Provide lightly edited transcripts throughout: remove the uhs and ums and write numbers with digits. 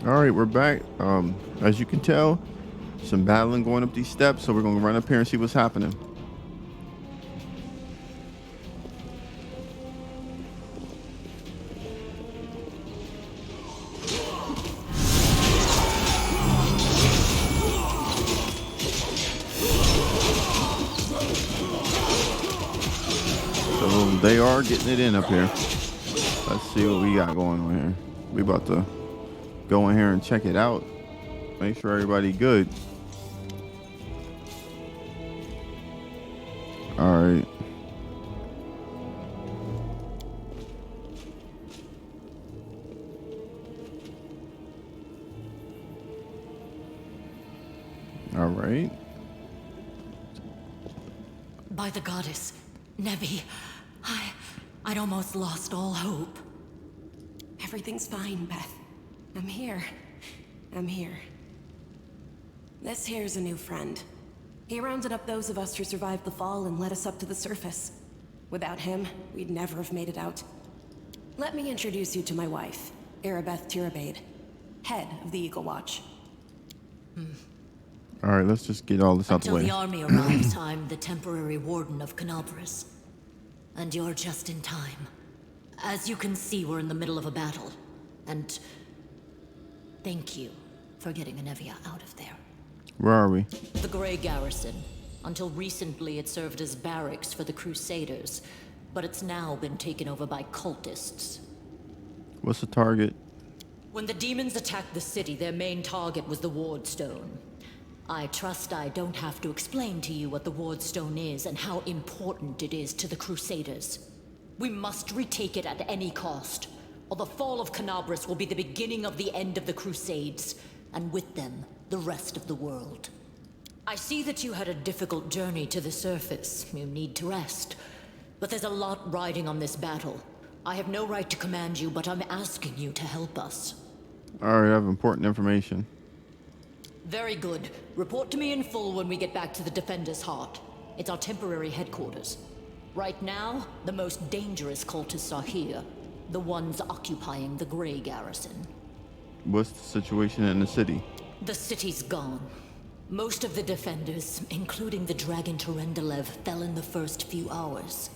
All right, we're back. As you can tell, some battling going up these steps, so we're gonna run up here and see what's happening. So they are getting it in up here. Let's see what we got going on here. We about to go in here and check it out. Make sure everybody good. All right. All right. By the goddess, Nevi, I'd almost lost all hope. Everything's fine, Beth. I'm here. I'm here. This here's a new friend. He rounded up those of us who survived the fall and led us up to the surface. Without him, we'd never have made it out. Let me introduce you to my wife, Arabeth Tirabade, head of the Eagle Watch. All right, let's just get all this out the Until way. the army arrives, I'm the temporary warden of Canobras. And you're just in time. As you can see, we're in the middle of a battle. And thank you for getting Anevia out of there. Where are we? The Grey Garrison. Until recently, it served as barracks for the Crusaders, but it's now been taken over by cultists. What's the target? When the demons attacked the city, their main target was the Wardstone. I trust I don't have to explain to you what the Wardstone is and how important it is to the Crusaders. We must retake it at any cost, or the fall of Canobras will be the beginning of the end of the Crusades, and with them, the rest of the world. I see that you had a difficult journey to the surface. You need to rest. But there's a lot riding on this battle. I have no right to command you, but I'm asking you to help us. All right, I have important information. Very good. Report to me in full when we get back to the Defender's Heart. It's our temporary headquarters. Right now, the most dangerous cultists are here. The ones occupying the Grey Garrison. What's the situation in the city? The city's gone. Most of the defenders, including the Dragon Terendelev, fell in the first few hours.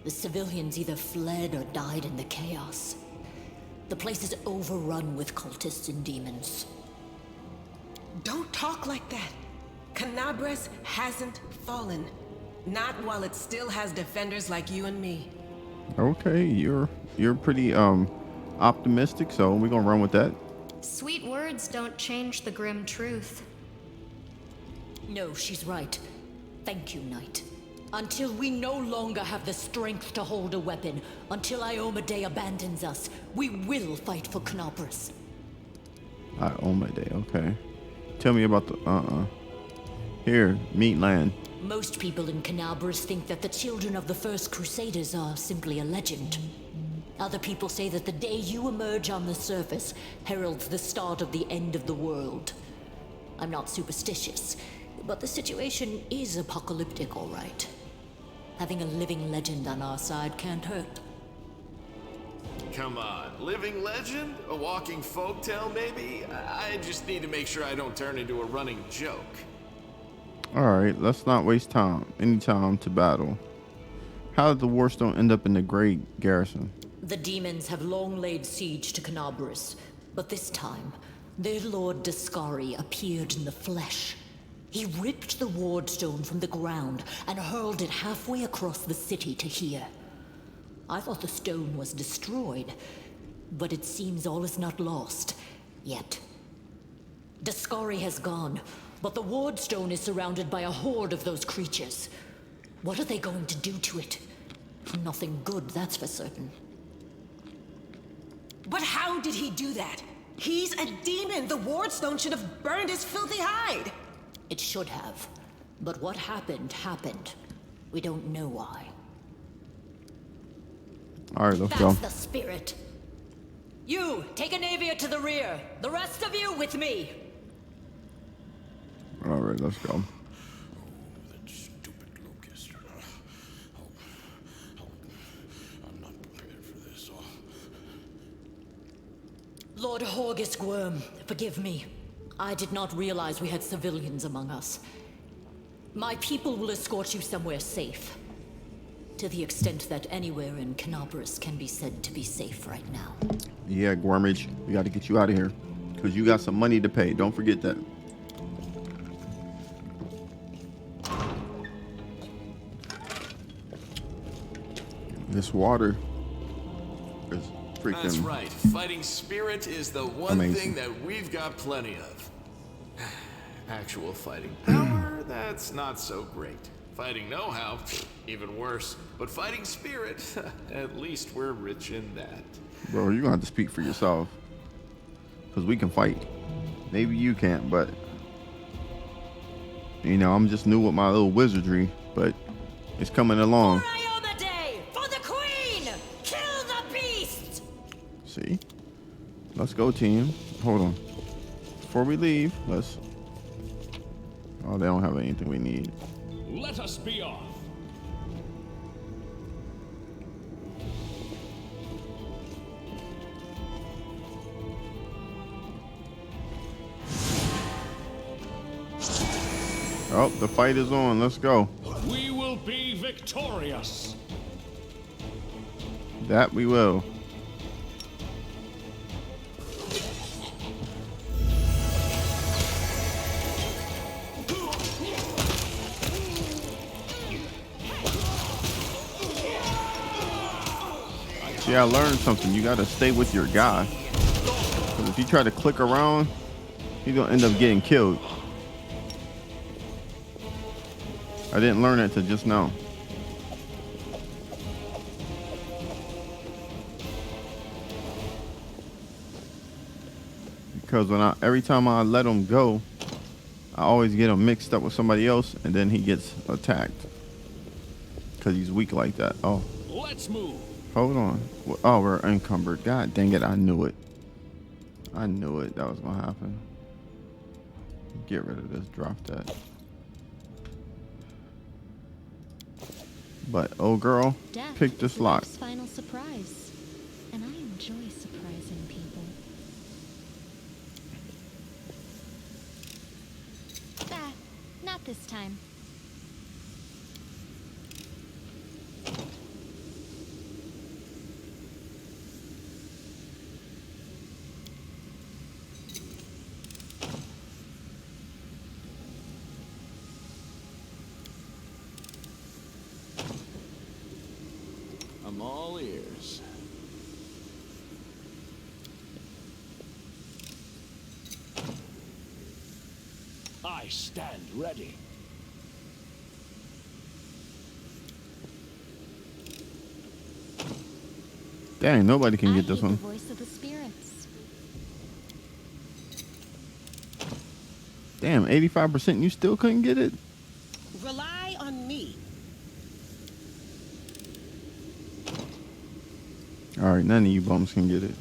The civilians either fled or died in the chaos. The place is overrun with cultists and demons. Don't talk like that. Canabras hasn't fallen. Not while it still has defenders like you and me. Okay, you're pretty optimistic, so we're gonna run with that. Sweet words don't change the grim truth. No, she's right. Thank you, Knight. Until we no longer have the strength to hold a weapon, until Iomedae abandons us, we will fight for Canopus. Iomedae, okay. Tell me about the Here, meat land. Most people in Canabras think that the children of the first Crusaders are simply a legend. Other people say that the day you emerge on the surface heralds the start of the end of the world. I'm not superstitious, but the situation is apocalyptic, all right. Having a living legend on our side can't hurt. Come on, living legend? A walking folktale, maybe? I just need to make sure I don't turn into a running joke. All right, let's not waste time. Any time to battle. How did the Warstone end up in the Grey Garrison? The demons have long laid siege to Canabras, but this time, their lord Dascari appeared in the flesh. He ripped the Wardstone from the ground and hurled it halfway across the city to here. I thought the stone was destroyed, but it seems all is not lost yet. Dascari has gone, but the Wardstone is surrounded by a horde of those creatures. What are they going to do to it? Nothing good, that's for certain. But how did he do that? He's a demon. The Wardstone should have burned his filthy hide. It should have. But what happened, happened. We don't know why. All right, let's go. That's the spirit. You, take Anavia to the rear. The rest of you with me. All right, let's go. That stupid locust. I'm not prepared for this. Lord Horgus Worm, forgive me. I did not realize we had civilians among us. My people will escort you somewhere safe. To the extent that anywhere in Canabras can be said to be safe right now. Yeah, Gormage, we got to get you out of here. Because you got some money to pay. Don't forget that. This water is freaking... That's right. Fighting spirit is the one amazing thing that we've got plenty of. Actual fighting power, that's not so great. Fighting know-how, even worse. But fighting spirit, at least we're rich in that. Bro, you're going to have to speak for yourself. Because we can fight. Maybe you can't, but... You know, I'm just new with my little wizardry, but it's coming along. For Iona Day! For the Queen! Kill the beast! See? Let's go, team. Hold on. Before we leave, let's... Oh, they don't have anything we need. Let us be off. Oh, the fight is on. Let's go. We will be victorious. That we will. See, I learned something. You gotta stay with your guy. Because if you try to click around, you're gonna end up getting killed. I didn't learn it till just now. Because when every time I let him go, I always get him mixed up with somebody else, and then he gets attacked. Because he's weak like that. Oh. Let's move. Hold on. Oh, we're encumbered. God dang it, I knew it. I knew it. That was going to happen. Get rid of this. Drop that. But, oh girl, Death pick this is lock. life's final surprise. And I enjoy surprising people. Ah, not this time. I'm all ears. I stand ready. Dang, nobody can I get this heed one. the voice of the spirits. Damn, 85%, you still couldn't get it? Rely on me. All right, none of you bums can get it.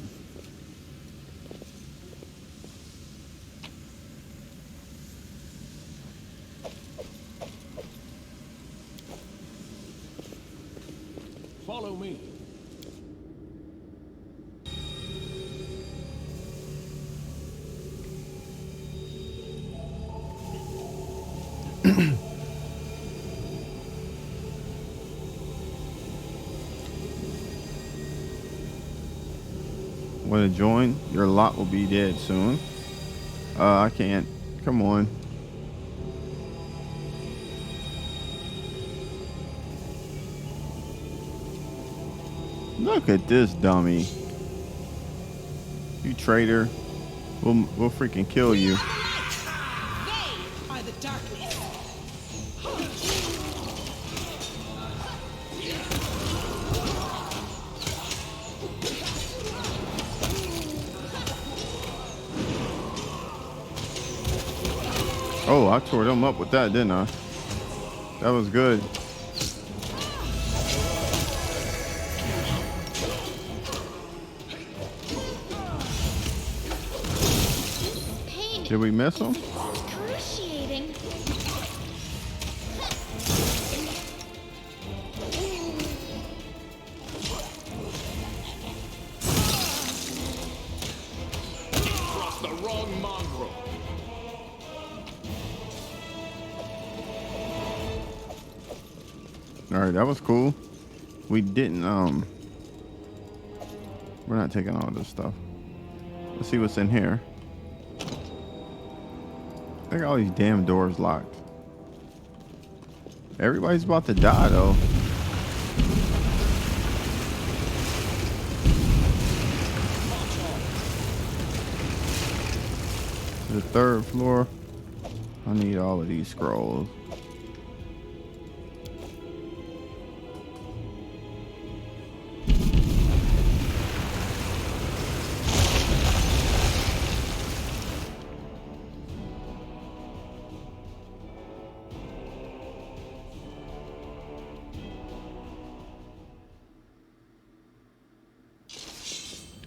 Follow me. Want to join? Your lot will be dead soon. I can't. Come on. Look at this dummy. You traitor. We'll freaking kill you. They are the darkness. Oh, I tore them up with that, didn't I? That was good. Pain Did we miss them? excruciating. the wrong mongrel. All right, that was cool. We didn't we're not taking all this stuff. Let's see what's in here. I got all these damn doors locked. Everybody's about to die though. The third floor. I need all of these scrolls.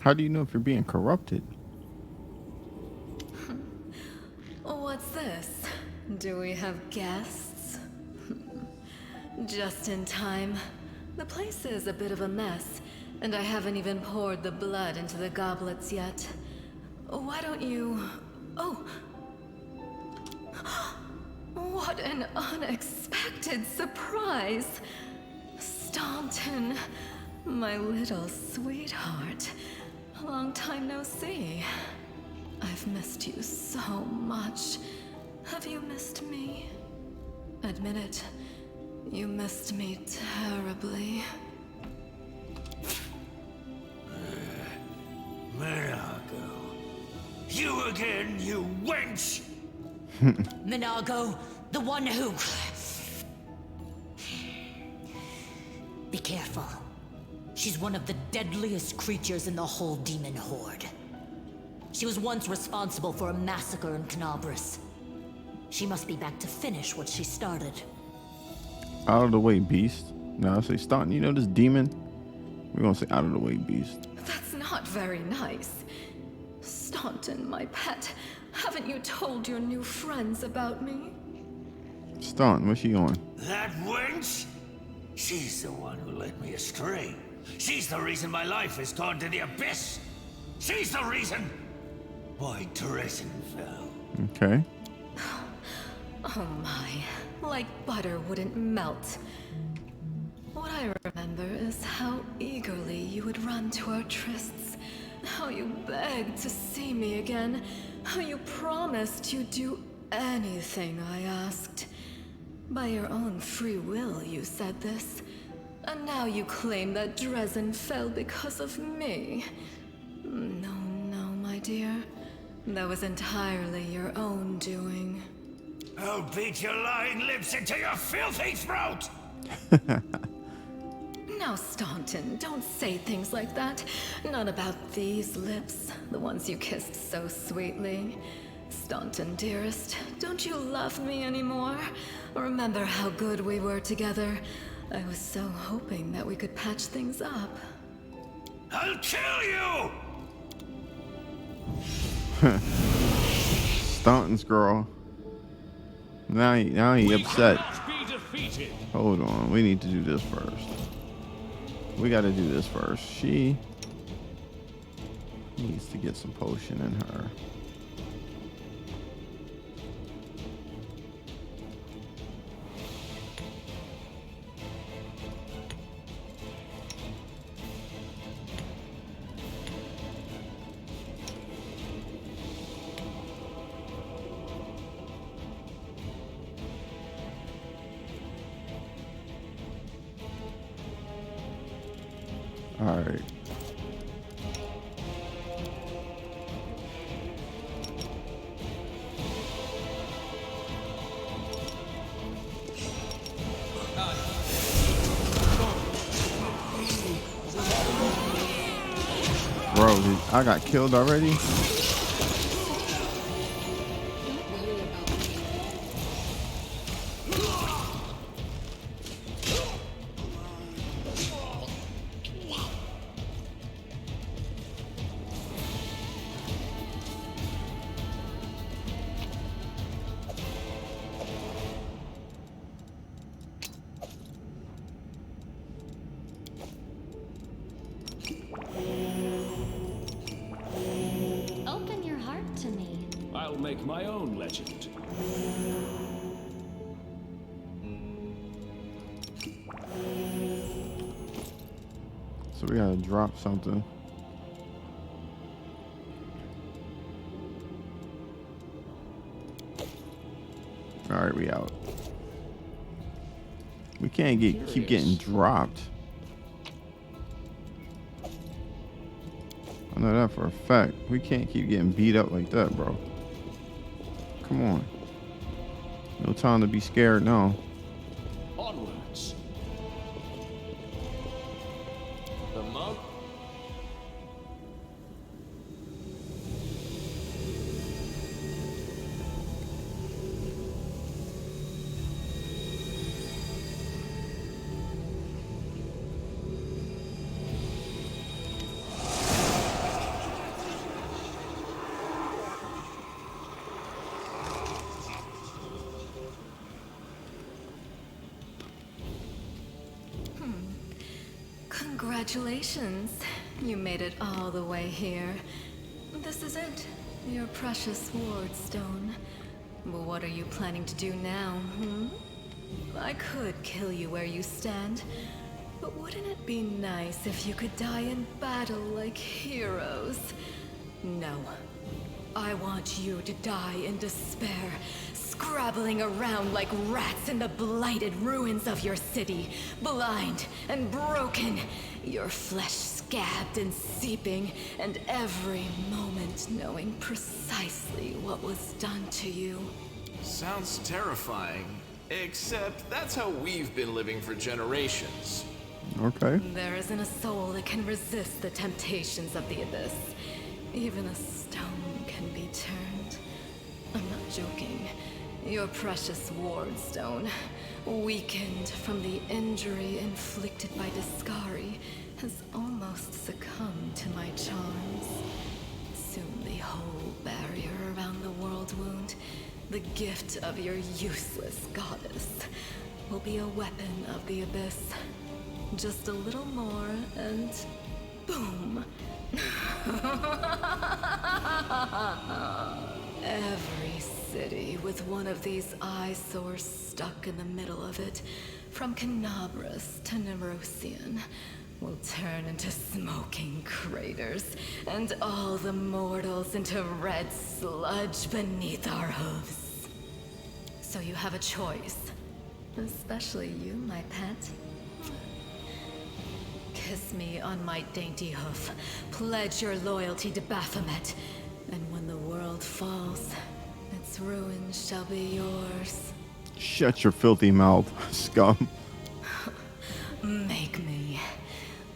How do you know if you're being corrupted? What's this? Do we have guests? Just in time. The place is a bit of a mess, and I haven't even poured the blood into the goblets yet. Why don't you... Oh! What an unexpected surprise! Staunton, my little sweetheart. Long time no see. I've missed you so much. Have you missed me? Admit it. You missed me terribly. Minago. You again, you wench! Minago, the one who... Be careful. She's one of the deadliest creatures in the whole demon horde. She was once responsible for a massacre in Canabras. She must be back to finish what she started. Out of the way, beast. Now I say Staunton, you know this demon? We're gonna say out of the way, beast. That's not very nice. Staunton, my pet, haven't you told your new friends about me? Staunton, where's she going? That wench? She's the one who led me astray. She's the reason my life has gone to the abyss. She's the reason why Dresden fell. Okay. Oh my, like butter wouldn't melt. What I remember is how eagerly you would run to our trysts, how you begged to see me again, how you promised you'd do anything I asked. By your own free will, you said this. And now you claim that Dresden fell because of me. No, no, my dear. That was entirely your own doing. I'll beat your lying lips into your filthy throat! Now, Staunton, don't say things like that. Not about these lips, the ones you kissed so sweetly. Staunton, dearest, don't you love me anymore? Remember how good we were together? I was so hoping that we could patch things up. I'll kill you! Staunton's girl. Now he upset. Be defeated. Hold on, we need to do this first. We got to do this first. She needs to get some potion in her. All right. Bro, I got killed already? make my own legend. So we gotta drop something. All right, we out. We can't keep getting dropped. I know that for a fact. We can't keep getting beat up like that, bro. Come on. No time to be scared now. Onwards. The monk. Congratulations. You made it all the way here. This is it. Your precious wardstone. But what are you planning to do now, hmm? I could kill you where you stand, but wouldn't it be nice if you could die in battle like heroes? No. I want you to die in despair, scrabbling around like rats in the blighted ruins of your city, blind and broken, your flesh scabbed and seeping, and every moment knowing precisely what was done to you. Sounds terrifying. Except that's how we've been living for generations. Okay. There isn't a soul that can resist the temptations of the abyss. Even a stone can be turned. I'm not joking. Your precious wardstone, weakened from the injury inflicted by Discari, has almost succumbed to my charms. Soon the whole barrier around the world wound, the gift of your useless goddess, will be a weapon of the abyss. Just a little more and boom. Every city with one of these eyesores stuck in the middle of it, from Canabras to Nerosian, will turn into smoking craters, and all the mortals into red sludge beneath our hooves. So you have a choice. Especially you, my pet. Kiss me on my dainty hoof. Pledge your loyalty to Baphomet. And when the world falls, its ruins shall be yours. Shut your filthy mouth, scum. Make me.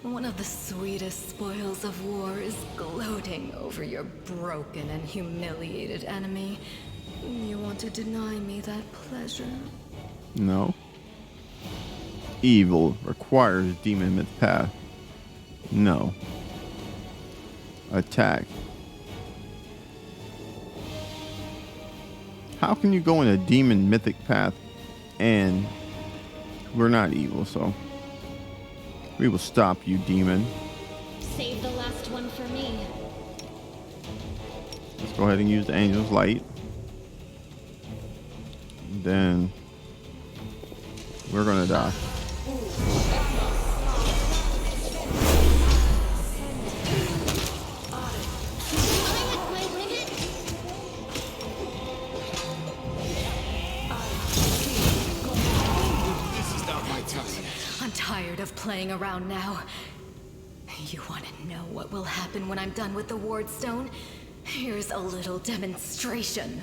One of the sweetest spoils of war is gloating over your broken and humiliated enemy. You want to deny me that pleasure? No. Evil requires demon myth path. No. Attack. How can you go in a demon mythic path and we're not evil, so we will stop you, demon. Save the last one for me. Let's go ahead and use the angel's light. Then we're gonna die. I'm tired of playing around now. You want to know what will happen when I'm done with the wardstone? Here's a little demonstration.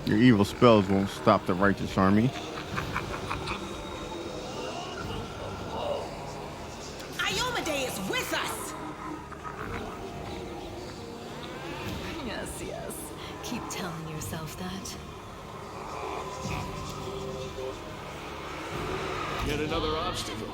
Your evil spells won't stop the righteous army. Iomedae is with us! Yes, yes. Keep telling yourself that. Yet another obstacle.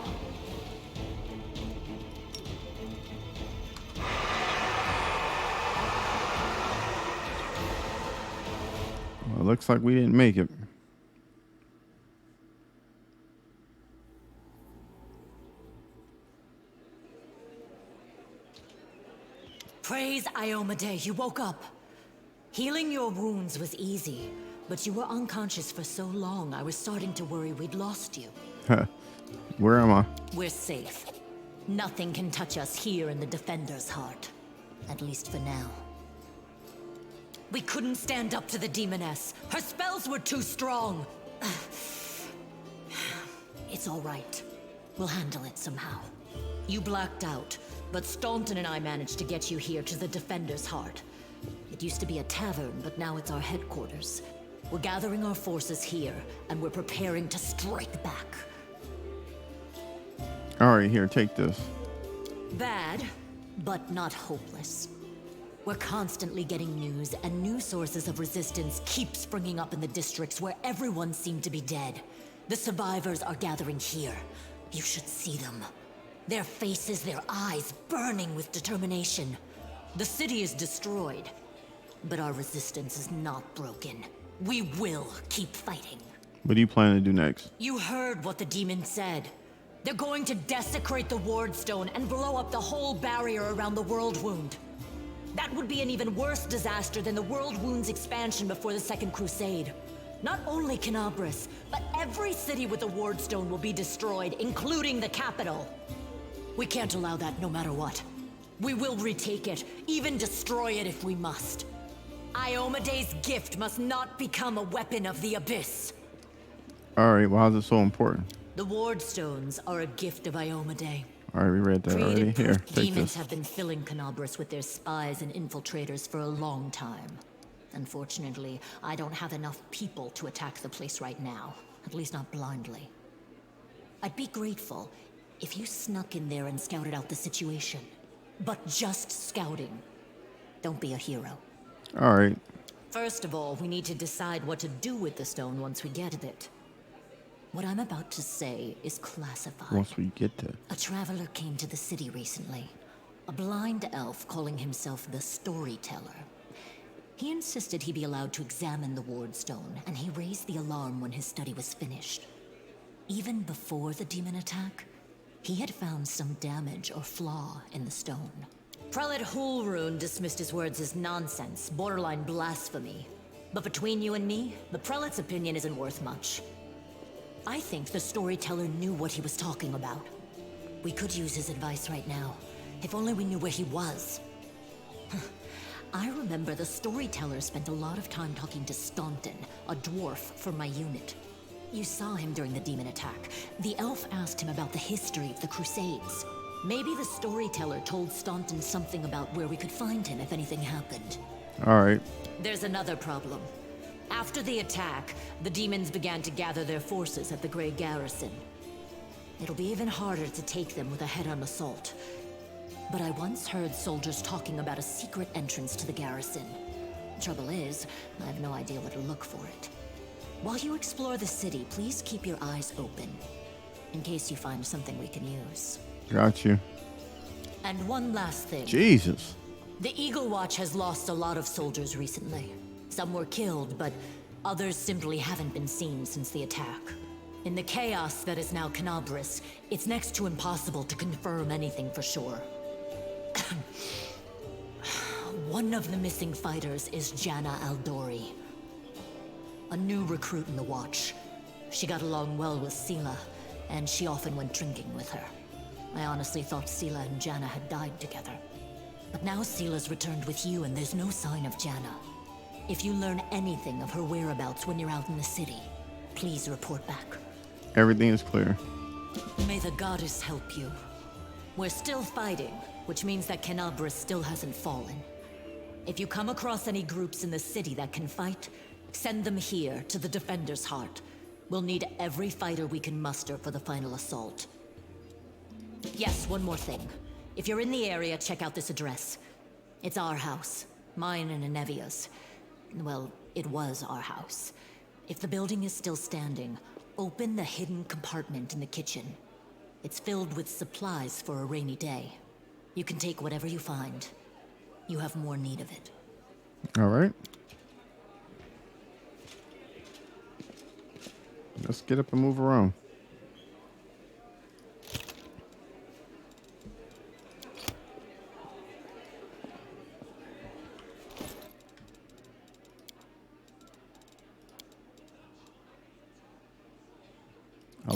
Well, it looks like we didn't make it. Praise Iomade, you woke up. Healing your wounds was easy, but you were unconscious for so long, I was starting to worry we'd lost you. Where am I? We're safe. Nothing can touch us here in the Defender's heart. At least for now. We couldn't stand up to the Demoness. Her spells were too strong. It's all right. We'll handle it somehow. You blacked out, but Staunton and I managed to get you here to the Defender's heart. It used to be a tavern, but now it's our headquarters. We're gathering our forces here, and we're preparing to strike back. All right, here, take this. Bad, but not hopeless. We're constantly getting news, and new sources of resistance keep springing up in the districts where everyone seemed to be dead. The survivors are gathering here. You should see them. Their faces, their eyes burning with determination. The city is destroyed, but our resistance is not broken. We will keep fighting. What do you plan to do next? You heard what the demon said. They're going to desecrate the Ward Stone and blow up the whole barrier around the World Wound. That would be an even worse disaster than the World Wound's expansion before the Second Crusade. Not only Canabras, but every city with the Ward Stone will be destroyed, including the capital. We can't allow that no matter what. We will retake it, even destroy it if we must. Iomade's gift must not become a weapon of the Abyss. All right, why is it so important? The Ward Stones are a gift of Iomade. All right, we read that already. Here, take Demons this. have been filling Canabras with their spies and infiltrators for a long time. Unfortunately, I don't have enough people to attack the place right now. At least not blindly. I'd be grateful if you snuck in there and scouted out the situation. But just scouting. Don't be a hero. All right. First of all, we need to decide what to do with the stone once we get it. What I'm about to say is classified. Once we get to... A traveler came to the city recently. A blind elf calling himself the Storyteller. He insisted he be allowed to examine the Ward Stone, and he raised the alarm when his study was finished. Even before the demon attack, he had found some damage or flaw in the stone. Prelate Hulrune dismissed his words as nonsense, borderline blasphemy. But between you and me, the prelate's opinion isn't worth much. I think the Storyteller knew what he was talking about. We could use his advice right now, if only we knew where he was. I remember the Storyteller spent a lot of time talking to Staunton, a dwarf from my unit. You saw him during the demon attack. The elf asked him about the history of the Crusades. Maybe the Storyteller told Staunton something about where we could find him if anything happened. All right. There's another problem. After the attack, the demons began to gather their forces at the Grey Garrison. It'll be even harder to take them with a head-on assault. But I once heard soldiers talking about a secret entrance to the garrison. Trouble is, I have no idea where to look for it. While you explore the city, please keep your eyes open, in case you find something we can use. Got you. And one last thing. Jesus. The Eagle Watch has lost a lot of soldiers recently. Some were killed, but others simply haven't been seen since the attack. In the chaos that is now Canabras, it's next to impossible to confirm anything for sure. One of the missing fighters is Janna Aldori, a new recruit in the Watch. She got along well with Sela, and she often went drinking with her. I honestly thought Sela and Janna had died together. But now Sela's returned with you, and there's no sign of Janna. If you learn anything of her whereabouts when you're out in the city, please report back. Everything is clear. May the goddess help you. We're still fighting, which means that Canabras still hasn't fallen. If you come across any groups in the city that can fight, send them here to the Defender's Heart. We'll need every fighter we can muster for the final assault. Yes, one more thing. If you're in the area, check out this address. It's our house. Mine and Anevia's. Well, it was our house. If the building is still standing, open the hidden compartment in the kitchen. It's filled with supplies for a rainy day. You can take whatever you find. You have more need of it. All right. Let's get up and move around.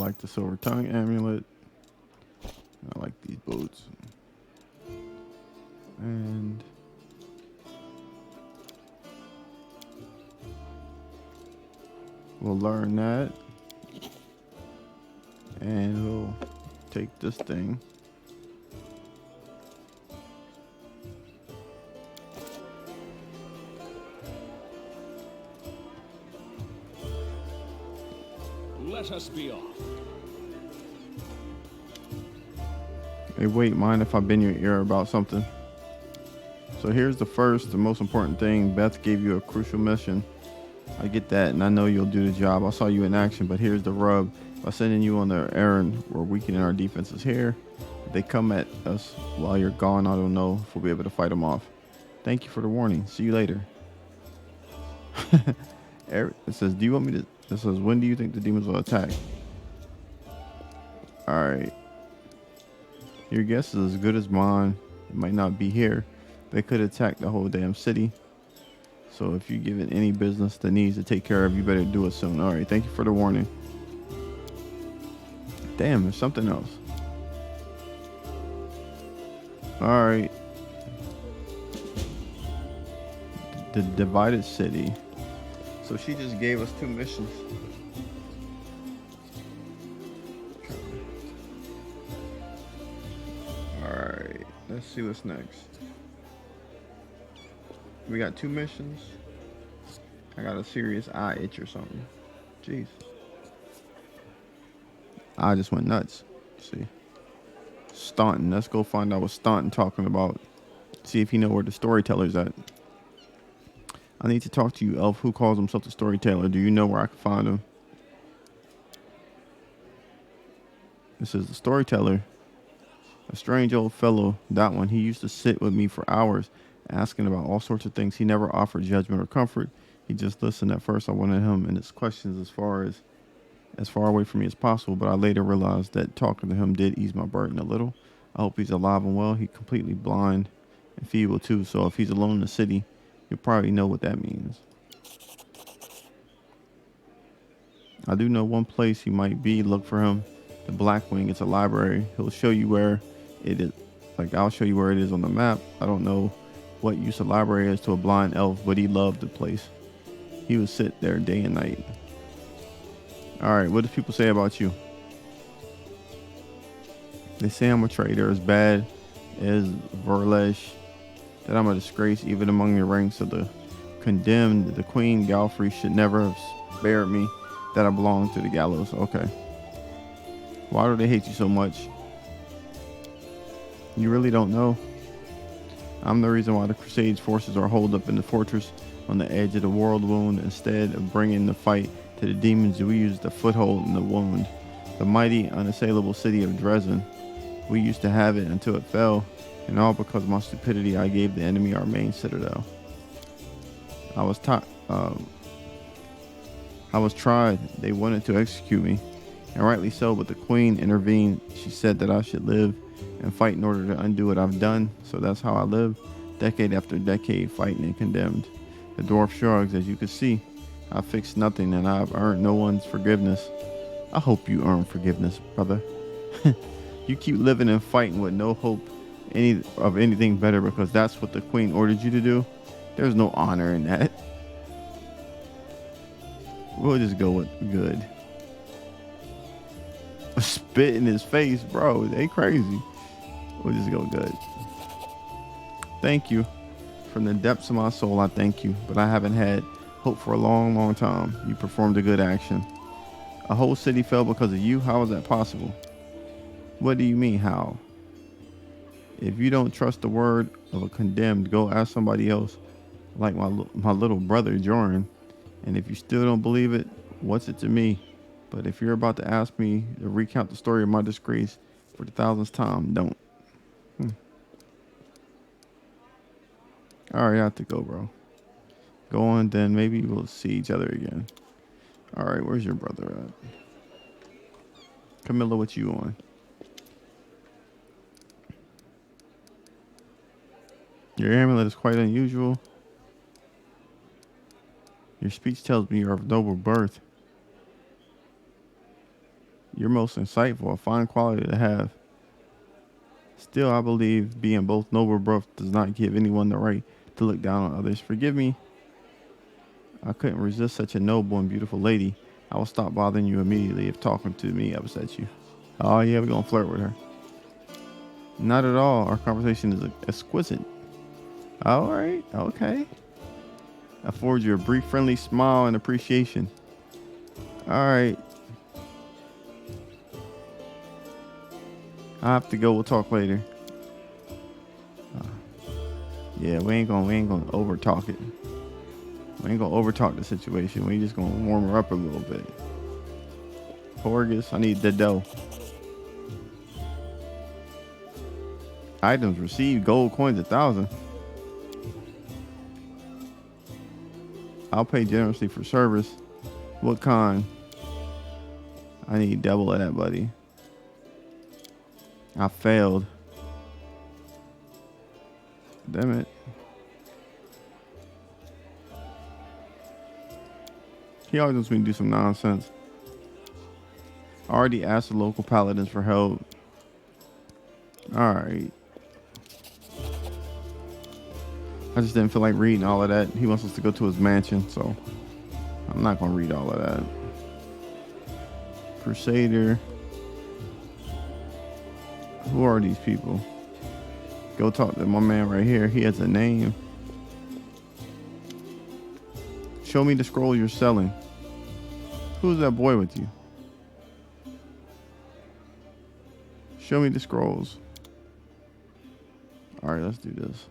like the silver tongue amulet. I like these boots. And we'll learn that. And we'll take this thing. Let us be off. Hey, wait, mind if I bend your ear about something? So here's the most important thing. Beth gave you a crucial mission. I get that, and I know you'll do the job. I saw you in action, but here's the rub. By sending you on the errand, we're weakening our defenses here. If they come at us while you're gone, I don't know if we'll be able to fight them off. Thank you for the warning. See you later. It says, do you want me to... It says, when do you think the demons will attack? Alright. Your guess is as good as mine. It might not be here. They could attack the whole damn city. So if you give it any business that needs to take care of, you better do it soon. Alright, thank you for the warning. Damn, there's something else. Alright. The divided city. So she just gave us 2 missions. Alright, let's see what's next. We got 2 missions. I got a serious eye itch or something. Jeez. I just went nuts. See. Staunton. Let's go find out what Staunton talking about. See if he know where the storyteller's at. I need to talk to you, elf. Who calls himself the storyteller? Do you know where I can find him? This is the storyteller. A strange old fellow, that one. He used to sit with me for hours, asking about all sorts of things. He never offered judgment or comfort. He just listened. At first, I wanted him and his questions as far away from me as possible, but I later realized that talking to him did ease my burden a little. I hope he's alive and well. He's completely blind and feeble too, so if he's alone in the city, you'll probably know what that means. I do know one place he might be. Look for him. The Black Wing. It's a library. He'll show you where it is. Like, I'll show you where it is on the map. I don't know what use a library is to a blind elf, but he loved the place. He would sit there day and night. Alright, what do people say about you? They say I'm a traitor, as bad as Verlesh, that I'm a disgrace even among the ranks of the condemned. The Queen Galfrey should never have spared me, that I belong to the gallows. Okay. Why do they hate you so much? You really don't know? I'm the reason why the Crusades forces are holed up in the fortress on the edge of the world wound. Instead of bringing the fight to the demons, we used the foothold in the wound. The mighty, unassailable city of Dresden. We used to have it until it fell, and all because of my stupidity, I gave the enemy our main citadel. I was tried. They wanted to execute me, and rightly so, but the Queen intervened. She said that I should live and fight in order to undo what I've done, so that's how I live, decade after decade, fighting and condemned. The dwarf shrugs. As you can see, I fixed nothing, and I've earned no one's forgiveness. I hope you earn forgiveness, brother. You keep living and fighting with no hope of anything better because that's what the Queen ordered you to do. There's no honor in that. We'll just go with good. Spit in his face, bro. They crazy. We'll just go good. Thank you. From the depths of my soul, I thank you. But I haven't had hope for a long, long time. You performed a good action. A whole city fell because of you? How is that possible? What do you mean, how? If you don't trust the word of a condemned, go ask somebody else, like my little brother, Joran. And if you still don't believe it, what's it to me? But if you're about to ask me to recount the story of my disgrace for the 1000th time, don't. All right, I have to go, bro. Go on, then maybe we'll see each other again. All right, where's your brother at? Camilla, what you on? Your amulet is quite unusual. Your speech tells me you're of noble birth. You're most insightful, a fine quality to have. Still, I believe being both noble birth does not give anyone the right to look down on others. Forgive me. I couldn't resist such a noble and beautiful lady. I will stop bothering you immediately if talking to me upsets you. Oh yeah, we're gonna flirt with her. Not at all. Our conversation is exquisite. All right, okay. Afford you a brief friendly smile and appreciation. All right. I have to go. We'll talk later. Yeah, we ain't gonna over talk it. We ain't gonna over talk the situation. We just gonna warm her up a little bit. Porgus, I need the dough. Items received, gold coins 1,000. I'll pay generously for service. What kind? I need double of that, buddy. I failed. Damn it. He always wants me to do some nonsense. I already asked the local paladins for help. Alright. I just didn't feel like reading all of that. He wants us to go to his mansion, so I'm not going to read all of that. Crusader. Who are these people? Go talk to my man right here. He has a name. Show me the scroll you're selling. Who's that boy with you? Show me the scrolls. All right, let's do this.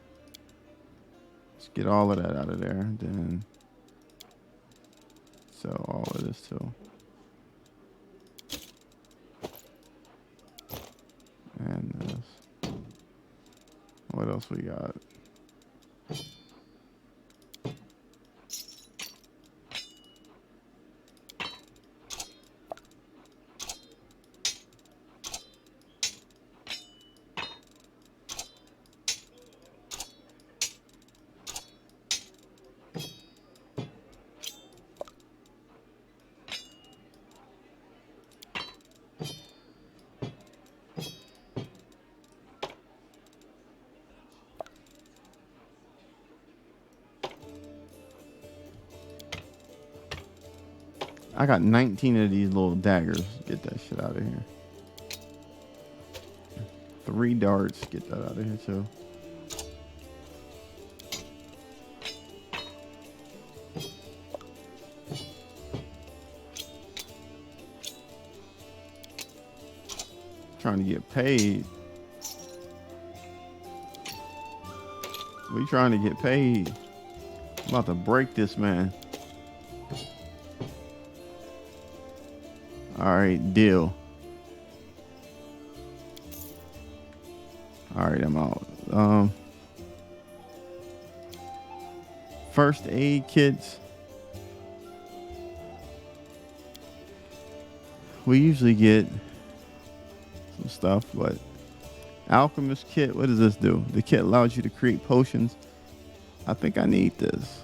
Let's get all of that out of there. Then sell all of this too. And this. What else we got? I got 19 of these little daggers. Get that shit out of here. 3 darts. Get that out of here too. Trying to get paid. We trying to get paid. I'm about to break this man. All right, deal. All right, I'm out. First aid kits. We usually get some stuff, but alchemist kit. What does this do? The kit allows you to create potions. I think I need this.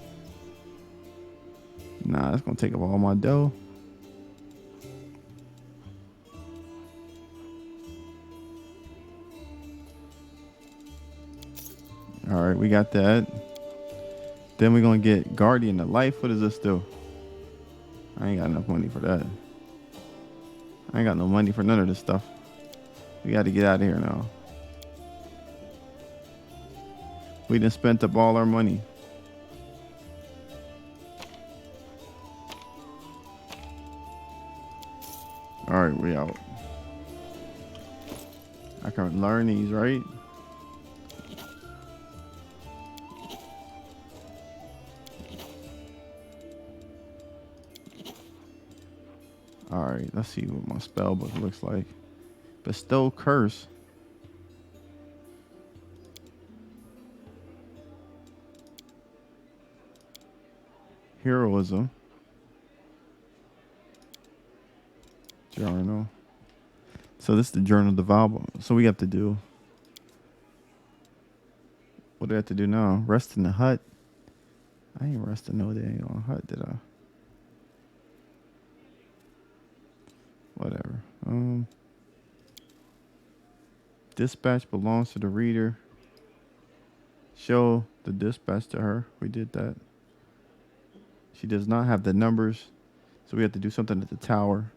Nah, that's gonna take up all my dough. All right, we got that. Then we're gonna get Guardian of Life. What does this do? I ain't got enough money for that. I ain't got no money for none of this stuff. We got to get out of here now. We done spent up all our money. All right, we out. I can learn these, right? All right, let's see what my spell book looks like. Bestow curse. Heroism. Journal. So this is the journal of the Bible. So we have to do. What do I have to do now? Rest in the hut. I ain't resting no day on hut, did I? Whatever. Dispatch belongs to the reader. Show the dispatch to her. We did that. She does not have the numbers, so we have to do something at the tower.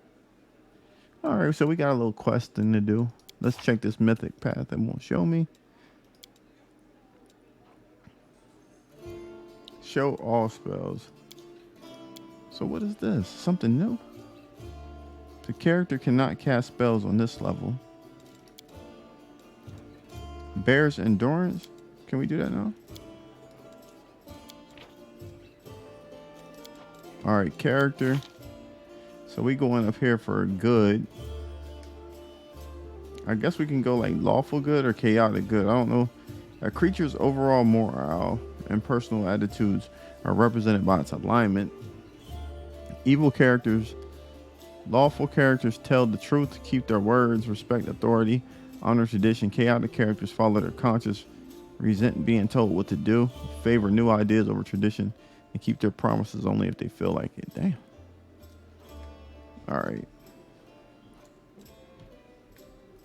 All right, so we got a little quest thing to do. Let's check this mythic path. It won't show me. Show all spells. So what is this? Something new? The character cannot cast spells on this level. Bear's endurance. Can we do that now? All right, character. So we going up here for good. I guess we can go like lawful good or chaotic good. I don't know. A creature's overall morale and personal attitudes are represented by its alignment. Evil characters, lawful characters tell the truth, keep their words, respect authority, honor tradition. Chaotic characters follow their conscience, resent being told what to do, favor new ideas over tradition, and keep their promises only if they feel like it. Damn. All right.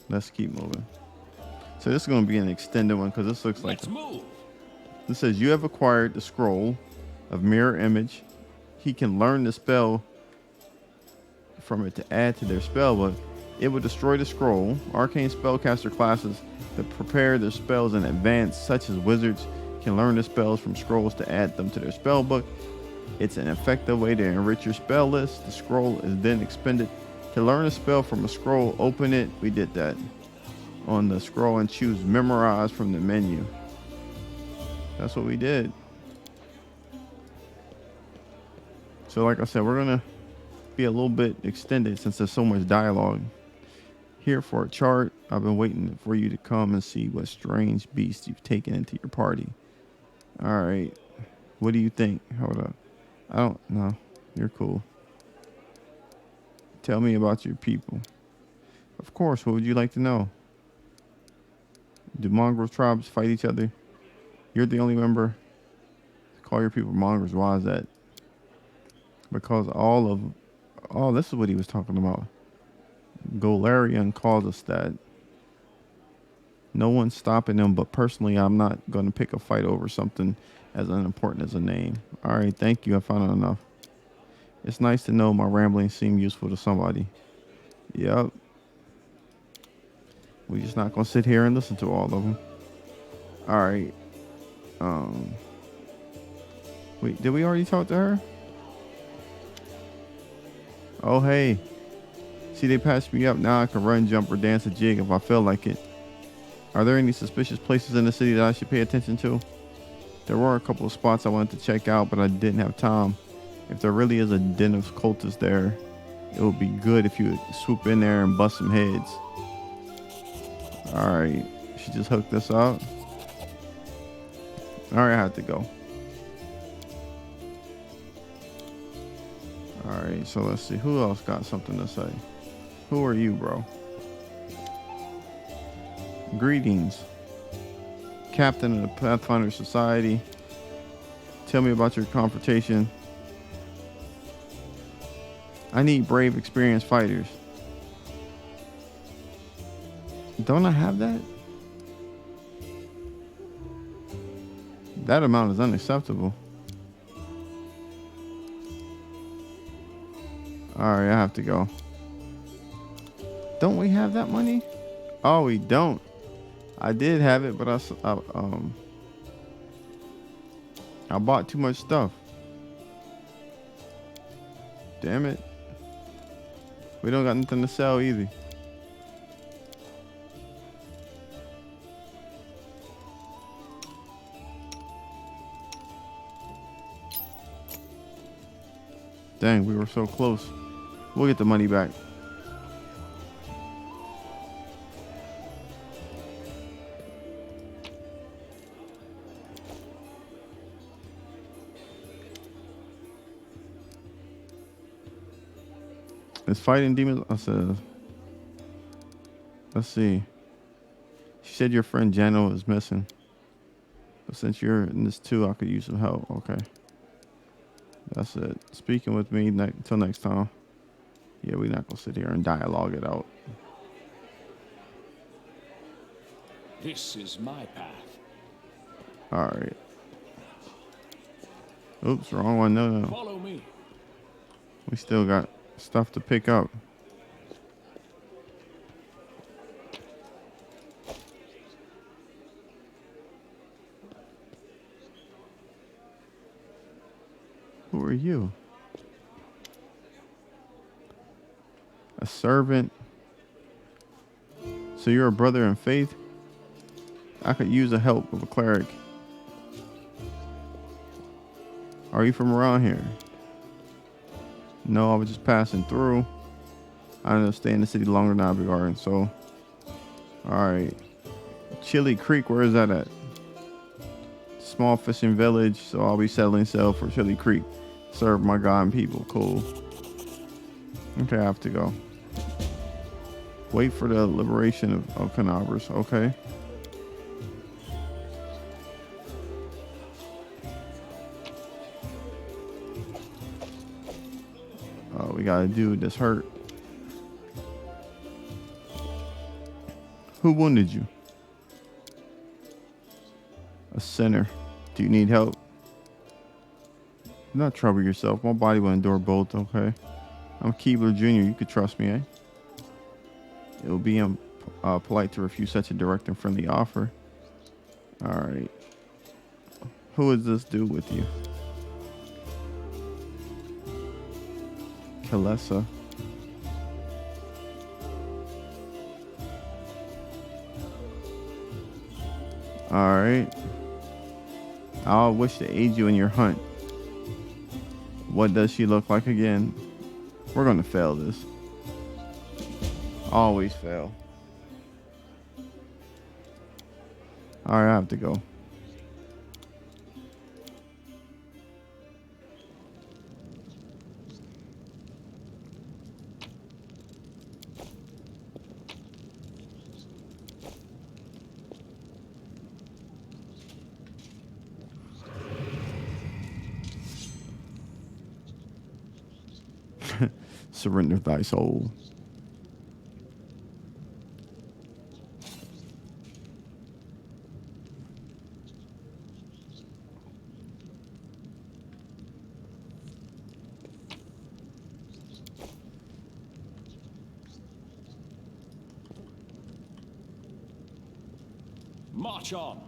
Let's keep moving. So this is going to be an extended one because this looks like... Let's move. This says you have acquired the scroll of mirror image. He can learn the spell from it to add to their spell, but it will destroy the scroll. Arcane spellcaster classes that prepare their spells in advance, such as wizards, can learn the spells from scrolls to add them to their spell book. It's an effective way to enrich your spell list. The scroll is then expended. To learn a spell from a scroll, open it. We did that on the scroll and choose memorize from the menu. That's what we did. So like I said, we're going to be a little bit extended since there's so much dialogue. Here for a chart. I've been waiting for you to come and see what strange beast you've taken into your party. All right. What do you think? Hold up. I don't know. You're cool. Tell me about your people. Of course. What would you like to know? Do mongrel tribes fight each other? You're the only member. Call your people mongrels. Why is that? Because this is what he was talking about. Golarion calls us that. No one's stopping them, but personally, I'm not going to pick a fight over something as unimportant as a name. All right, thank you. I found out enough. It's nice to know my ramblings seem useful to somebody. Yep. We're just not going to sit here and listen to all of them. All right. Wait, did we already talk to her? Oh, hey. See, they patched me up. Now I can run, jump, or dance a jig if I feel like it. Are there any suspicious places in the city that I should pay attention to? There were a couple of spots I wanted to check out, but I didn't have time. If there really is a den of cultists there, it would be good if you would swoop in there and bust some heads. All right. She just hooked us up. All right, I have to go. All right, so let's see. Who else got something to say? Who are you, bro? Greetings. Captain of the Pathfinder Society. Tell me about your confrontation. I need brave, experienced fighters. Don't I have that? That amount is unacceptable. Alright, I have to go. Don't we have that money? Oh, we don't. I did have it, but I bought too much stuff. Damn it. We don't got nothing to sell either. Dang, we were so close. We'll get the money back. Is fighting demons? I said, let's see. She said your friend Jano is missing. But since you're in this too, I could use some help. Okay. That's it. Speaking with me until next time. Yeah, we're not gonna sit here and dialogue it out. This is my path. All right. Oops, wrong one. No, no. Follow me. We still got stuff to pick up. Who are you? A servant? So you're a brother in faith? I could use the help of a cleric. Are you from around here? No, I was just passing through. I ended up staying in the city longer than I've been going, so. Alright. Chili Creek, where is that at? Small fishing village, so I'll be settling sail for Chili Creek. Serve my God and people. Cool. Okay, I have to go. Wait for the liberation of Canabras. Okay. Oh, we got a dude that's hurt. Who wounded you? A sinner. Do you need help? Do not trouble yourself. My body will endure both, okay? I'm Keebler Jr. You could trust me, eh? It will be polite to refuse such a direct and friendly offer. Alright. Who is this dude with you? Kalesa. Alright. I'll wish to aid you in your hunt. What does she look like again? We're gonna fail this. Always fail. Alright, I have to go. Surrender thy soul. March on.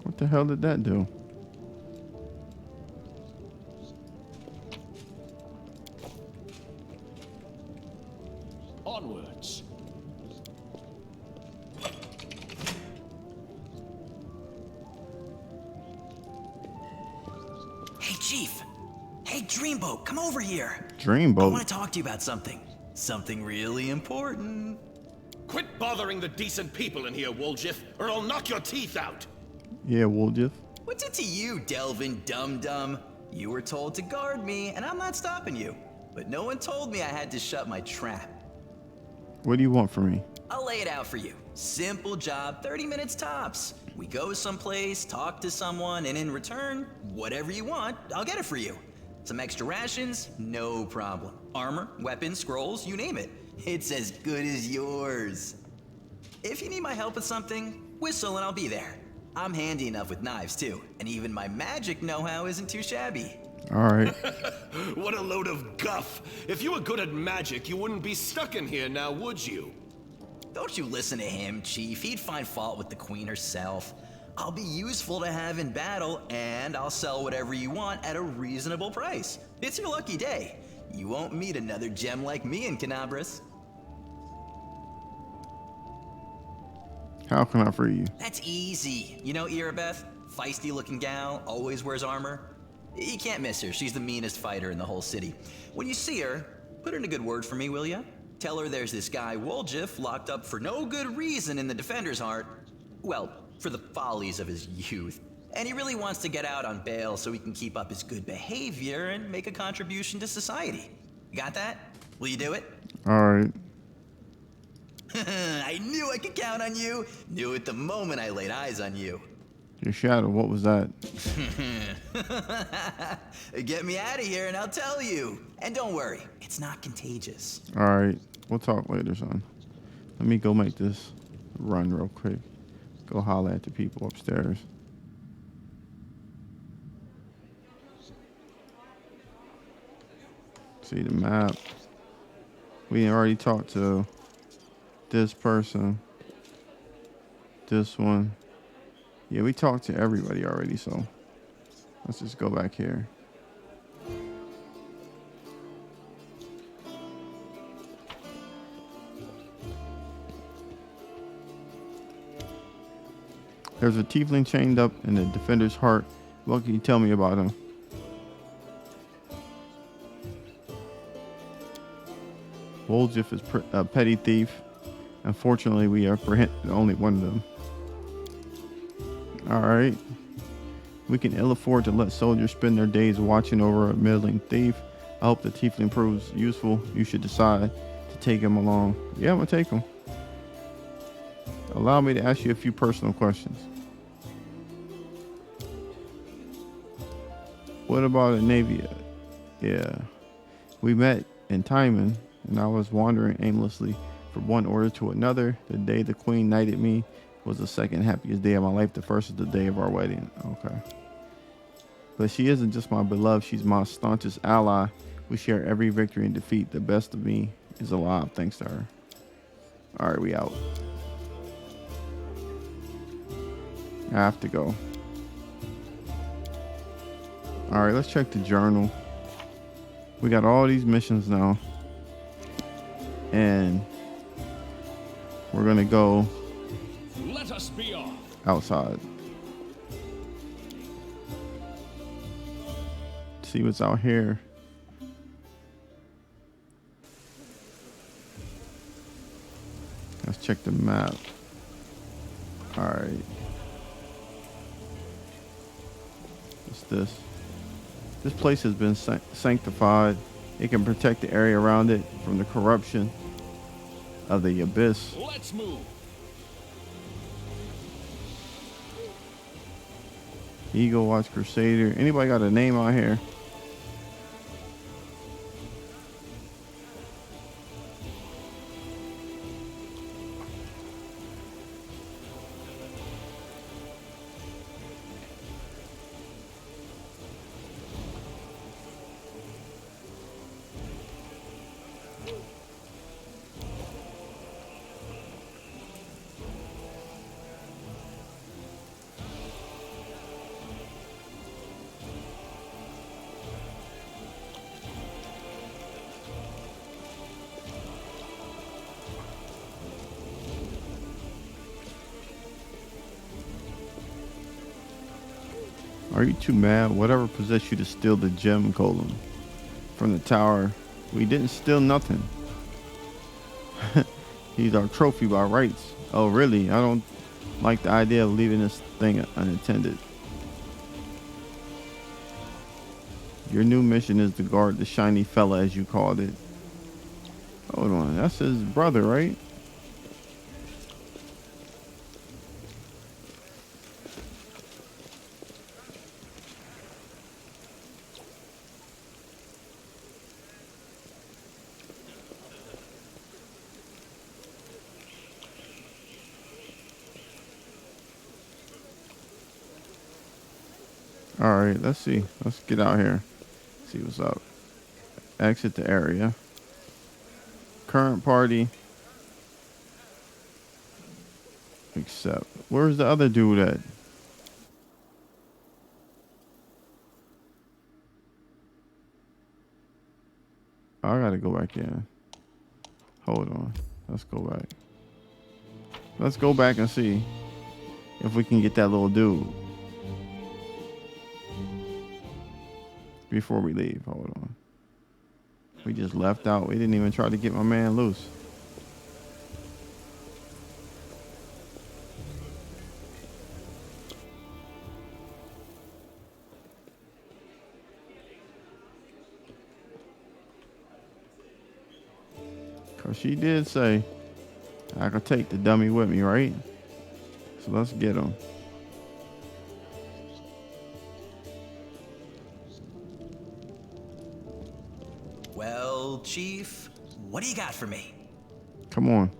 What the hell did that do? Onwards. Hey, Chief. Hey, Dreamboat, come over here. I Dreamboat. want to talk to you about something. Something really important. Quit bothering the decent people in here, Woljif, or I'll knock your teeth out. Yeah, Woljif. What's it to you, Delvin Dum-Dum? You were told to guard me, and I'm not stopping you. But no one told me I had to shut my trap. What do you want from me? I'll lay it out for you. Simple job, 30 minutes tops. We go someplace, talk to someone, and in return, whatever you want, I'll get it for you. Some extra rations? No problem. Armor, weapons, scrolls, you name it. It's as good as yours. If you need my help with something, whistle and I'll be there. I'm handy enough with knives too, and even my magic know-how isn't too shabby. All right. What a load of guff. If you were good at magic, you wouldn't be stuck in here now, would you? Don't you listen to him, Chief. He'd find fault with the Queen herself. I'll be useful to have in battle, and I'll sell whatever you want at a reasonable price. It's your lucky day. You won't meet another gem like me in Canabras. How can I free you? That's easy. You know Irabeth? Feisty-looking gal, always wears armor. You can't miss her. She's the meanest fighter in the whole city. When you see her, put in a good word for me, will ya? Tell her there's this guy Woljif locked up for no good reason in the Defender's Heart. Well, for the follies of his youth. And he really wants to get out on bail so he can keep up his good behavior and make a contribution to society. You got that? Will you do it? All right. I knew I could count on you. Knew it the moment I laid eyes on you. Your shadow, what was that? Get me out of here and I'll tell you. And don't worry, it's not contagious. All right. We'll talk later, son. Let me go make this run real quick. Go holler at the people upstairs. See the map. We already talked to this person. This one. Yeah, we talked to everybody already, so let's just go back here. There's a tiefling chained up in the defender's heart. What can you tell me about him? Woljif is a petty thief. Unfortunately, we apprehended only one of them. Alright. We can ill afford to let soldiers spend their days watching over a middling thief. I hope the tiefling proves useful. You should decide to take him along. Yeah, I'm going to take him. Allow me to ask you a few personal questions. What about Navia? Yeah. We met in Timon, and I was wandering aimlessly from one order to another. The day the queen knighted me was the second happiest day of my life. The first is the day of our wedding. Okay. But she isn't just my beloved. She's my staunchest ally. We share every victory and defeat. The best of me is alive thanks to her. All right, we out. I have to go. All right, let's check the journal. We got all these missions now. And we're going to go Let us be off. outside. See what's out here. Let's check the map. All right. What's this? This place has been sanctified. It can protect the area around it from the corruption of the abyss. Let's move. Eagle Watch Crusader. Anybody got a name out here? Are you too mad? Whatever possessed you to steal the gem golem from the tower? We didn't steal nothing. He's our trophy by rights. Oh, really? I don't like the idea of leaving this thing unattended. Your new mission is to guard the shiny fella, as you called it. Hold on. That's his brother, right? All right, let's see. Let's get out here. See what's up. Exit the area. Current party. Accept. Where's the other dude at? I gotta go back in. Hold on. Let's go back. Let's go back and see if we can get that little dude before we leave. Hold on. We just left out. We didn't even try to get my man loose. Cause she did say I could take the dummy with me, right? So let's get him. Well, Chief, what do you got for me? Come on.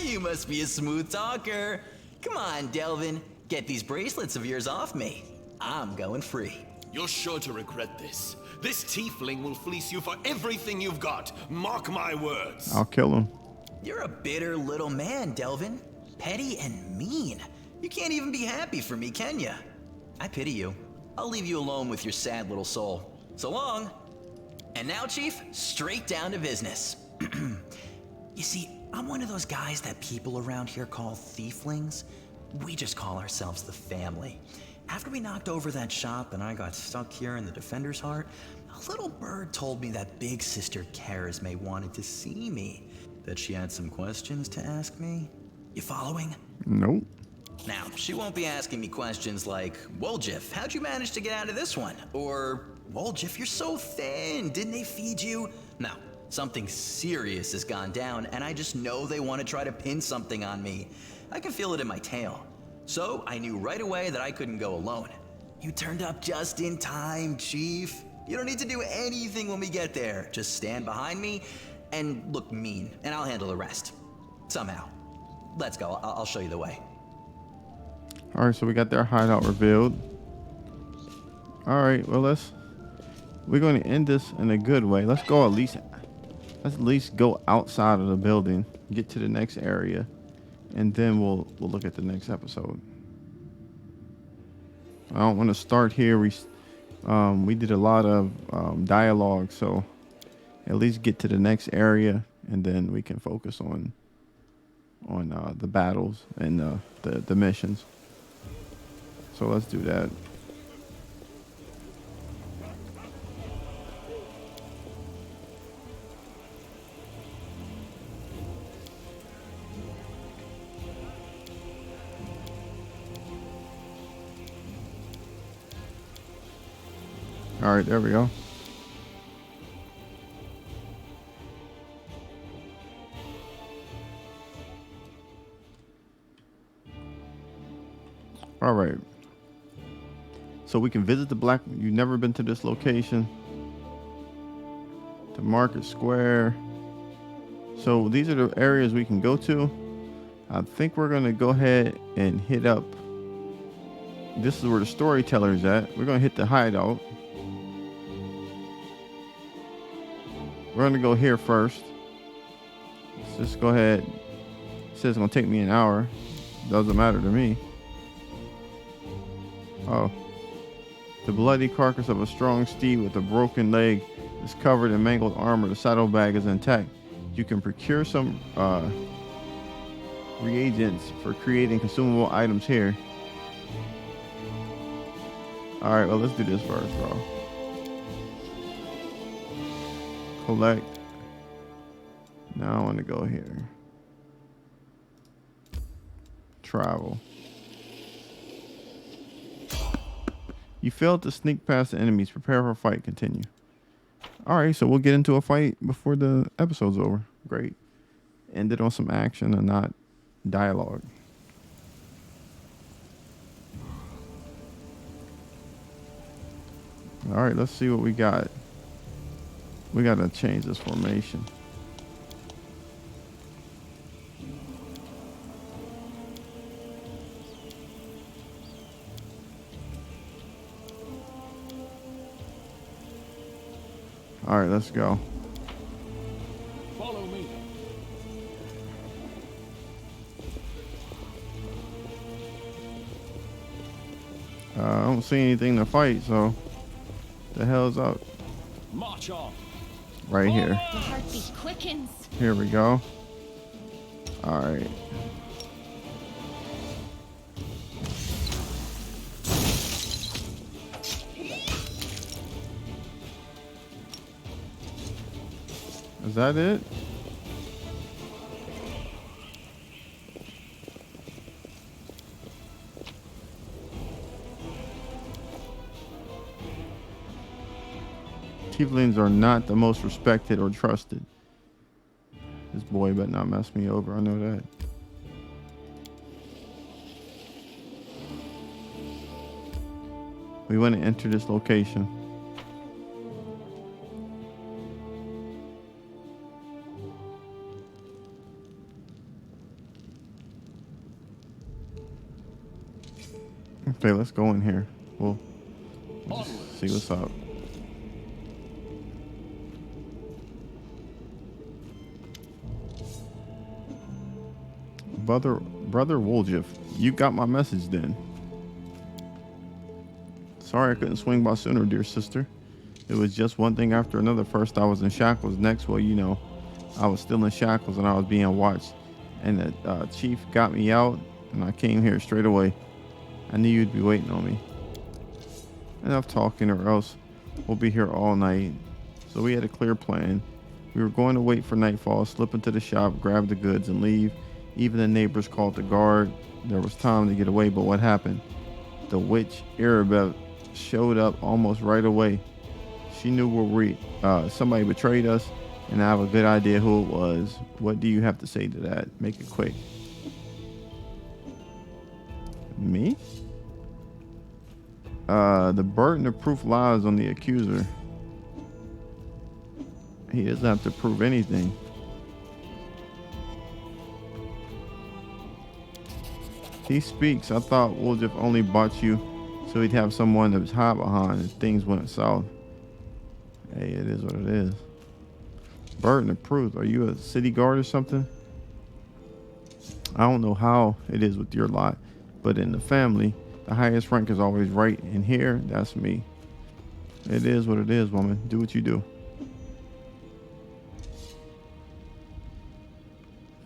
You must be a smooth talker. Come on, Delvin. Get these bracelets of yours off me. I'm going free. You're sure to regret this. This tiefling will fleece you for everything you've got. Mark my words. I'll kill him. You're a bitter little man, Delvin. Petty and mean. You can't even be happy for me, can you? I pity you. I'll leave you alone with your sad little soul. So long. And now, Chief, straight down to business. You see, I'm one of those guys that people around here call thieflings. We just call ourselves the family. After we knocked over that shop and I got stuck here in the Defender's Heart, a little bird told me that big sister Charisme wanted to see me. That she had some questions to ask me. You following? Nope. Now, she won't be asking me questions like, Woljif, how'd you manage to get out of this one? Or, Woljif, you're so thin, didn't they feed you? No, something serious has gone down, and I just know they want to try to pin something on me. I can feel it in my tail. So, I knew right away that I couldn't go alone. You turned up just in time, Chief. You don't need to do anything when we get there. Just stand behind me and look mean, and I'll handle the rest. Somehow. Let's go, I'll show you the way. All right, so we got their hideout revealed. All right, well we're going to end this in a good way. Let's at least go outside of the building, get to the next area, and then we'll look at the next episode. I don't want to start here. We did a lot of dialogue, so at least get to the next area, and then we can focus on the battles and the missions. So let's do that. All right, there we go. All right. So we can visit the Black. You've never been to this location. The Market Square. So these are the areas we can go to. I think we're going to go ahead and hit up. This is where the storyteller is at. We're going to hit the hideout. We're going to go here first. Let's just go ahead. It says it's going to take me an hour. Doesn't matter to me. Oh. The bloody carcass of a strong steed with a broken leg is covered in mangled armor. The saddlebag is intact. You can procure some reagents for creating consumable items here. Alright, well, let's do this first, bro. Collect. Now I want to go here. Travel. You failed to sneak past the enemies. Prepare for a fight. Continue. Alright, so we'll get into a fight before the episode's over. Great. Ended on some action and not dialogue. Alright, let's see what we got. We gotta change this formation. All right, let's go. Follow me. I don't see anything to fight, so the hell's up? March on. Right here. The heartbeat quickens. Here we go. All right. Is that it? Tieflings are not the most respected or trusted. This boy better not mess me over. I know that. We want to enter this location. Okay, let's go in here. We'll see what's up. Brother Woljif, you got my message then. Sorry I couldn't swing by sooner, dear sister. It was just one thing after another. First I was in shackles. Next, well, you know, I was still in shackles and I was being watched. And the chief got me out and I came here straight away. I knew you'd be waiting on me. Enough talking or else we'll be here all night. So we had a clear plan. We were going to wait for nightfall, slip into the shop, grab the goods and leave. Even the neighbors called the guard. There was time to get away, but what happened? The witch Arabeth showed up almost right away. She knew somebody betrayed us, and I have a good idea who it was. What do you have to say to that? Make it quick. Me? The burden of proof lies on the accuser. He doesn't have to prove anything. He speaks. I thought Woljif only bought you so he'd have someone to hide behind if things went south. Hey, it is what it is. Burden of proof. Are you a city guard or something? I don't know how it is with your lot, but in the family, the highest rank is always right. And here, that's me. It is what it is, woman. Do what you do.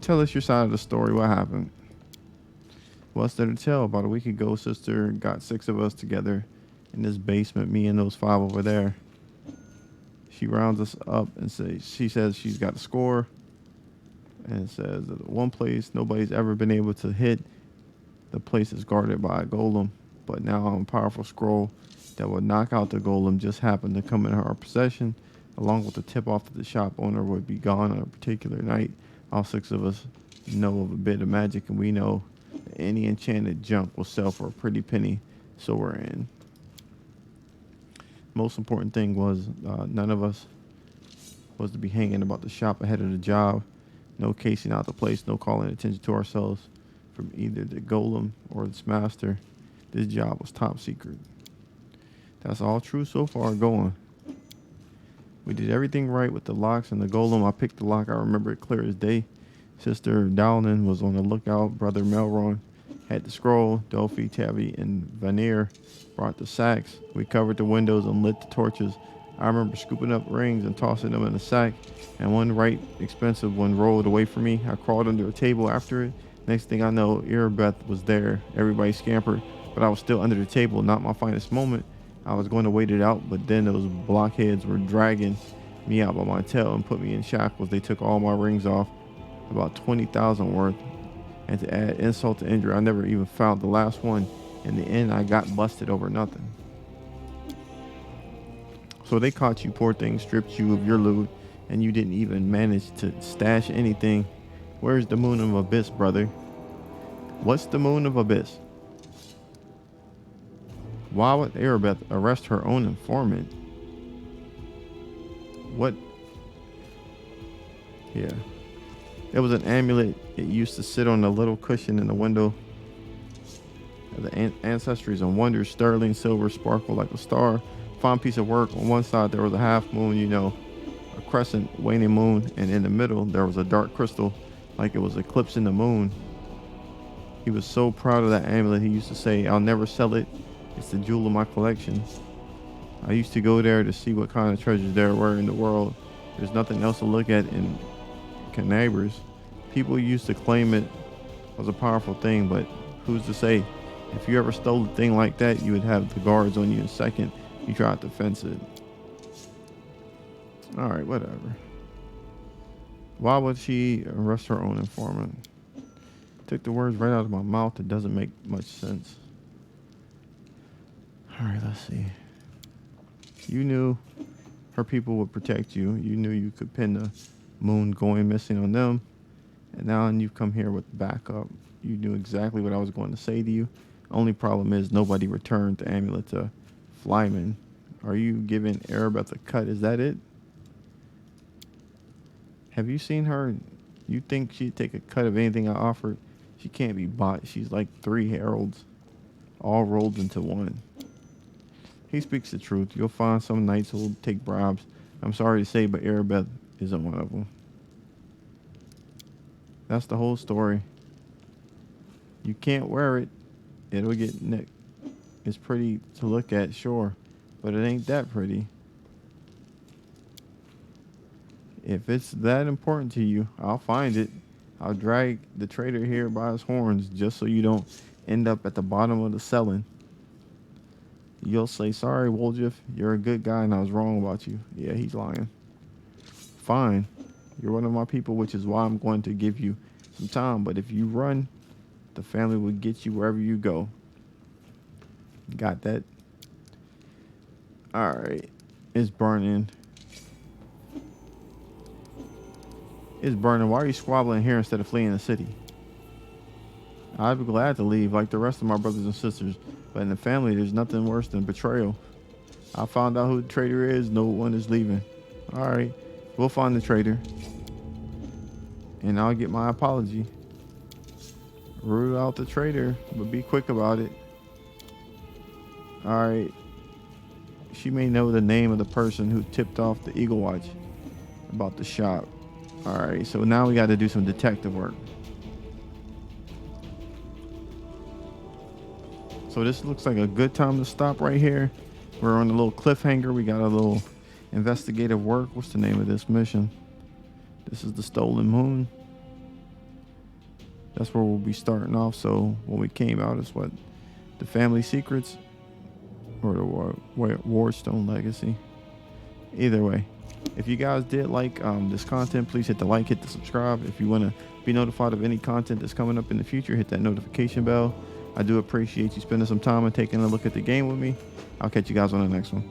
Tell us your side of the story. What happened? What's there to tell? About a week ago, sister got 6 of us together in this basement, me and those 5 over there. She rounds us up and she says she's got a score and says that one place nobody's ever been able to hit. The place is guarded by a golem, but now a powerful scroll that would knock out the golem just happened to come in our possession, along with the tip off that the shop owner would be gone on a particular night. All 6 of us know of a bit of magic, and we know that any enchanted junk will sell for a pretty penny, so we're in. Most important thing was none of us was to be hanging about the shop ahead of the job. No casing out the place, no calling attention to ourselves from either the golem or its master. This job was top secret. That's all true so far going. We did everything right with the locks and the golem. I picked the lock. I remember it clear as day. Sister Dowlin was on the lookout. Brother Melron had the scroll. Delphi, Tavi, and Vanir brought the sacks. We covered the windows and lit the torches. I remember scooping up rings and tossing them in a sack, and one right expensive one rolled away from me. I crawled under a table after it. Next thing I know, Irabeth was there. Everybody scampered, but I was still under the table. Not my finest moment. I was going to wait it out, but then those blockheads were dragging me out by my tail and put me in shackles. They took all my rings off, about 20,000 worth. And to add insult to injury, I never even found the last one. In the end, I got busted over nothing. So they caught you, poor thing, stripped you of your loot, and you didn't even manage to stash anything. Where's the moon of Abyss, brother? What's the moon of Abyss? Why would Arabeth arrest her own informant? What? Yeah. It was an amulet. It used to sit on a little cushion in the window. The ancestries and wonders, sterling silver, sparkle like a star. Fine piece of work. On one side there was a half moon, you know, a crescent waning moon, and in the middle there was a dark crystal, like it was eclipsing the moon. He was so proud of that amulet. He used to say, "I'll never sell it. It's the jewel of my collection." I used to go there to see what kind of treasures there were in the world. There's nothing else to look at in Canabras. People used to claim it was a powerful thing, but who's to say? If you ever stole a thing like that, you would have the guards on you in a second. You tried to fence it. All right, whatever. Why would she arrest her own informant? Took the words right out of my mouth. It doesn't make much sense. All right, let's see. You knew her people would protect you. You knew you could pin the Moon going missing on them. And now you've come here with backup. You knew exactly what I was going to say to you. Only problem is nobody returned the amulet to Flyman. Are you giving Arabeth a cut? Is that it? Have you seen her? You think she'd take a cut of anything I offered? She can't be bought. She's like 3 heralds, all rolled into one. He speaks the truth. You'll find some knights who'll take bribes. I'm sorry to say, but Arabeth isn't one of them. That's the whole story. You can't wear it. It'll get nicked. It's pretty to look at, sure, but it ain't that pretty. If it's that important to you, I'll find it. I'll drag the traitor here by his horns just so you don't end up at the bottom of the selling. You'll say, sorry, Woljif, you're a good guy and I was wrong about you. Yeah, he's lying. Fine. You're one of my people, which is why I'm going to give you some time. But if you run, the family will get you wherever you go. Got that? All right. It's burning. It's burning. Why are you squabbling here instead of fleeing the city? I'd be glad to leave like the rest of my brothers and sisters. But in the family, there's nothing worse than betrayal. I found out who the traitor is. No one is leaving. All right. We'll find the traitor. And I'll get my apology. Root out the traitor, but be quick about it. All right. She may know the name of the person who tipped off the Eagle Watch about the shop. All right. So now we got to do some detective work. So this looks like a good time to stop right here. We're on a little cliffhanger. We got a little investigative work. What's the name of this mission? This is the Stolen Moon. That's where we'll be starting off. So when we came out, is what? The Family Secrets or the Wardstone Legacy. Either way, if you guys did like this content, please hit the like, hit the subscribe. If you want to be notified of any content that's coming up in the future, hit that notification bell. I do appreciate you spending some time and taking a look at the game with me. I'll catch you guys on the next one.